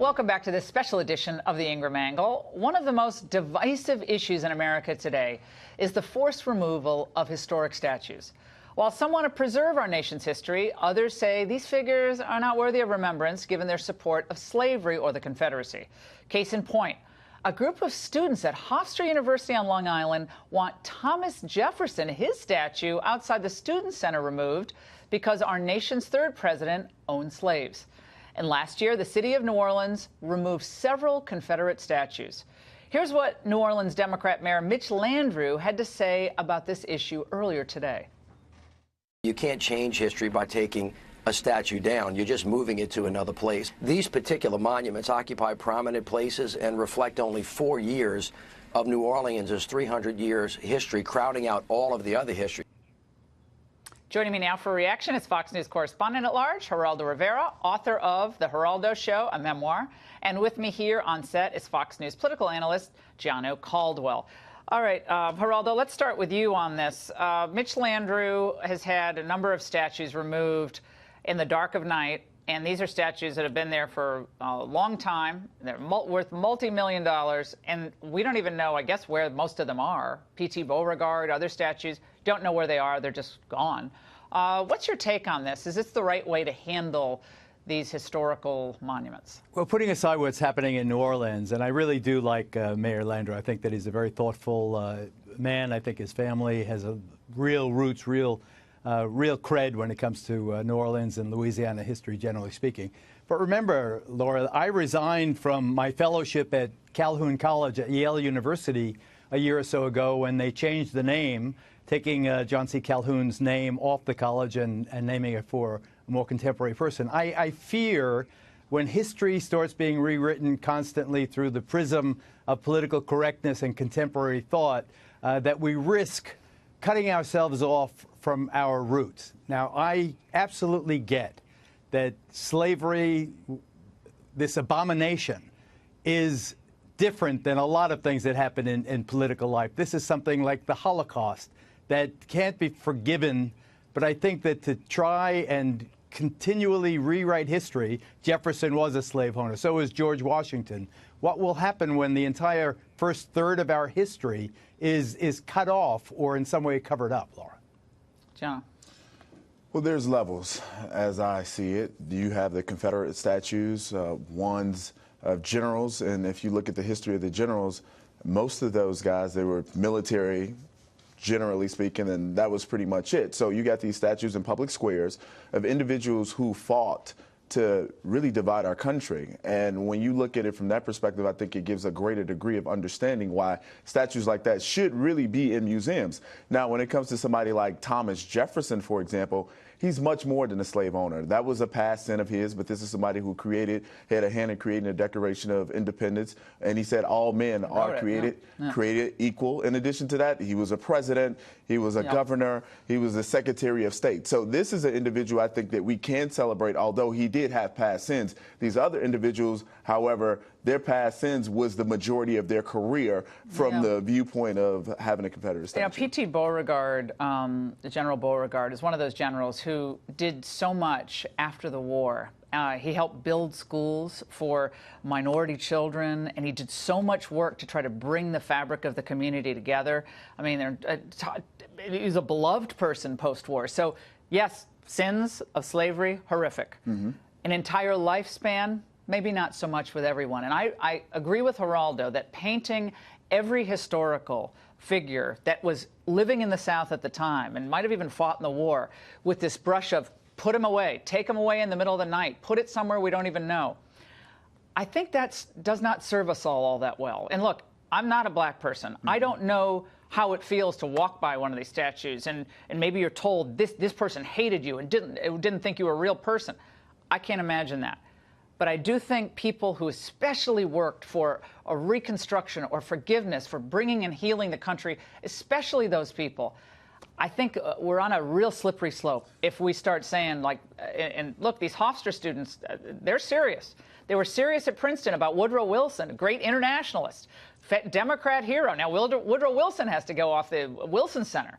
Welcome back to this special edition of the Ingraham Angle. One of the most divisive issues in America today is the forced removal of historic statues. While some want to preserve our nation's history, others say these figures are not worthy of remembrance given their support of slavery or the Confederacy. Case in point, a group of students at Hofstra University on Long Island want Thomas Jefferson, his statue outside the Student Center, removed because our nation's third president owned slaves. And last year, the city of New Orleans removed several Confederate statues. Here's what New Orleans Democrat Mayor Mitch Landrieu had to say about this issue earlier today. You can't change history by taking a statue down. You're just moving it to another place. These particular monuments occupy prominent places and reflect only 4 years of New Orleans' 300 years history, crowding out all of the other history. Joining me now for a reaction is Fox News correspondent at large, Geraldo Rivera, author of The Geraldo Show, a memoir. And with me here on set is Fox News political analyst Gianno Caldwell. All right, Geraldo, let's start with you on this. Mitch Landrieu has had a number of statues removed in the dark of night, and these are statues that have been there for a long time. They're worth multi-million dollars, and we don't even know, I guess, where most of them are. P.T. Beauregard, other statues, don't know where they are. They're just gone. What's your take on this? Is this the right way to handle these historical monuments? Well, putting aside what's happening in New Orleans, and I really do like Mayor Landrieu. I think that he's a very thoughtful man. I think his family has a real roots, real cred when it comes to New Orleans and Louisiana history, generally speaking. But remember, Laura, I resigned from my fellowship at Calhoun College at Yale University a year or so ago when they changed the name, taking John C. Calhoun's name off the college and naming it for a more contemporary person. I fear when history starts being rewritten constantly through the prism of political correctness and contemporary thought, that we risk cutting ourselves off from our roots. Now, I absolutely get that slavery, this abomination, is different than a lot of things that happen in political life. This is something like the Holocaust that can't be forgiven, but I think that to try and continually rewrite history, Jefferson was a slave owner, so was George Washington. What will happen when the entire first third of our history is cut off or in some way covered up, Laura? John. Well, there's levels, as I see it. You have the Confederate statues, ones of generals, and if you look at the history of the generals, most of those guys, they were military, generally speaking, and that was pretty much it. So you got these statues in public squares of individuals who fought to really divide our country. And when you look at it from that perspective, I think it gives a greater degree of understanding why statues like that should really be in museums. Now, when it comes to somebody like Thomas Jefferson, for example, he's much more than a slave owner. That was a past sin of his, but this is somebody who had a hand in creating the Declaration of Independence. And he said all men are created equal. In addition to that, he was a president, he was a governor, he was a Secretary of State. So this is an individual I think that we can celebrate, although he did have past sins. These other individuals, however, their past sins was the majority of their career from the viewpoint of having a Confederate statue. Yeah, P.T. Beauregard, General Beauregard, is one of those generals who did so much after the war. He helped build schools for minority children, and he did so much work to try to bring the fabric of the community together. I mean, he was a beloved person post-war. So, yes, sins of slavery, horrific. An entire lifespan, maybe not so much with everyone. And I agree with Geraldo that painting every historical figure that was living in the South at the time and might have even fought in the war with this brush of put him away, take him away in the middle of the night, put it somewhere we don't even know, I think that does not serve us all that well. And look, I'm not a black person. I don't know how it feels to walk by one of these statues and maybe you're told this person hated you and didn't think you were a real person. I can't imagine that. But I do think people who especially worked for a reconstruction or forgiveness, for bringing and healing the country, especially those people, I think we're on a real slippery slope if we start saying, like, and look, these Hofstra students, they're serious. They were serious at Princeton about Woodrow Wilson, a great internationalist, Democrat hero. Now, Woodrow Wilson has to go off the Wilson Center.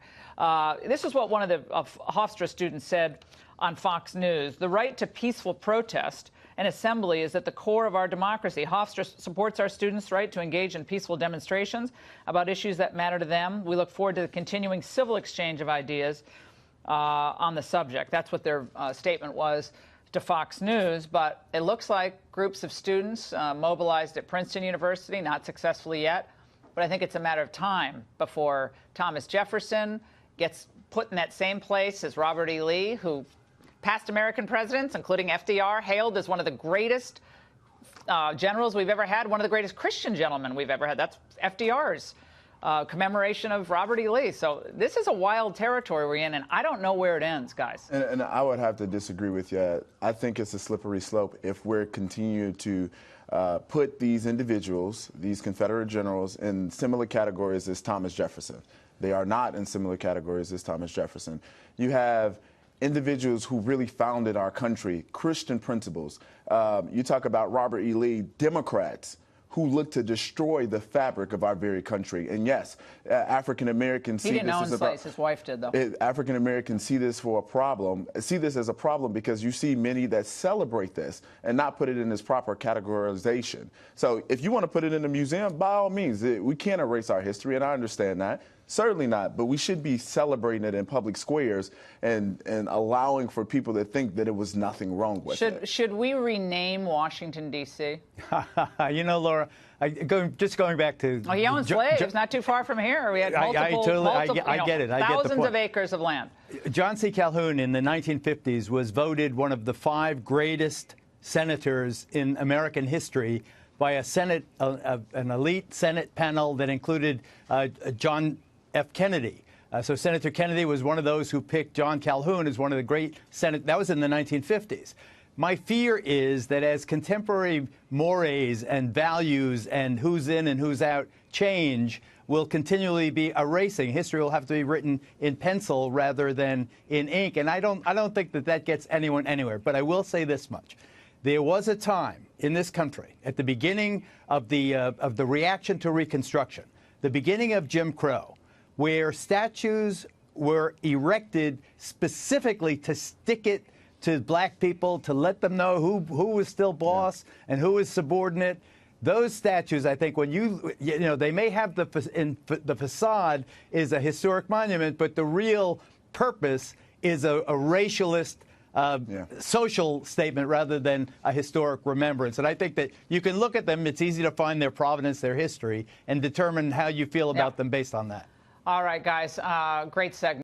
This is what one of the Hofstra students said on Fox News. The right to peaceful protest and assembly is at the core of our democracy. Hofstra supports our students' right to engage in peaceful demonstrations about issues that matter to them. We look forward to the continuing civil exchange of ideas on the subject. That's what their statement was to Fox News. But it looks like groups of students mobilized at Princeton University, not successfully yet. But I think it's a matter of time before Thomas Jefferson gets put in that same place as Robert E. Lee, who past American presidents, including FDR, hailed as one of the greatest generals we've ever had, one of the greatest Christian gentlemen we've ever had. That's FDR's commemoration of Robert E. Lee. So this is a wild territory we're in, and I don't know where it ends, guys. And I would have to disagree with you. I think it's a slippery slope if we're continuing to put these individuals, these Confederate generals, in similar categories as Thomas Jefferson. They are not in similar categories as Thomas Jefferson. You have individuals who really founded our country, Christian principles. You talk about Robert E. Lee, Democrats who look to destroy the fabric of our very country. And yes, African Americans see this as a problem. His wife did, though. African Americans see this for a problem, see this as a problem because you see many that celebrate this and not put it in this proper categorization. So if you want to put it in a museum, by all means, we can't erase our history, and I understand that. Certainly not, but we should be celebrating it in public squares and allowing for people to think that it was nothing wrong with it. Should we rename Washington, D.C.? You know, Laura, just going back to... Oh, he owned slaves not too far from here. We had multiple, I get it. I get the point. Thousands of acres of land. John C. Calhoun in the 1950s was voted one of the 5 greatest senators in American history by an elite Senate panel that included John F. Kennedy. So Senator Kennedy was one of those who picked John Calhoun as one of the great Senate. That was in the 1950s. My fear is that as contemporary mores and values and who's in and who's out change, will continually be erasing. History will have to be written in pencil rather than in ink. And I don't think that gets anyone anywhere. But I will say this much. There was a time in this country at the beginning of the reaction to Reconstruction, the beginning of Jim Crow, where statues were erected specifically to stick it to black people, to let them know who was still boss and who was subordinate. Those statues, I think, when you know, they may have the facade is a historic monument, but the real purpose is a racialist social statement rather than a historic remembrance. And I think that you can look at them, it's easy to find their provenance, their history, and determine how you feel about them based on that. All right, guys, great segment.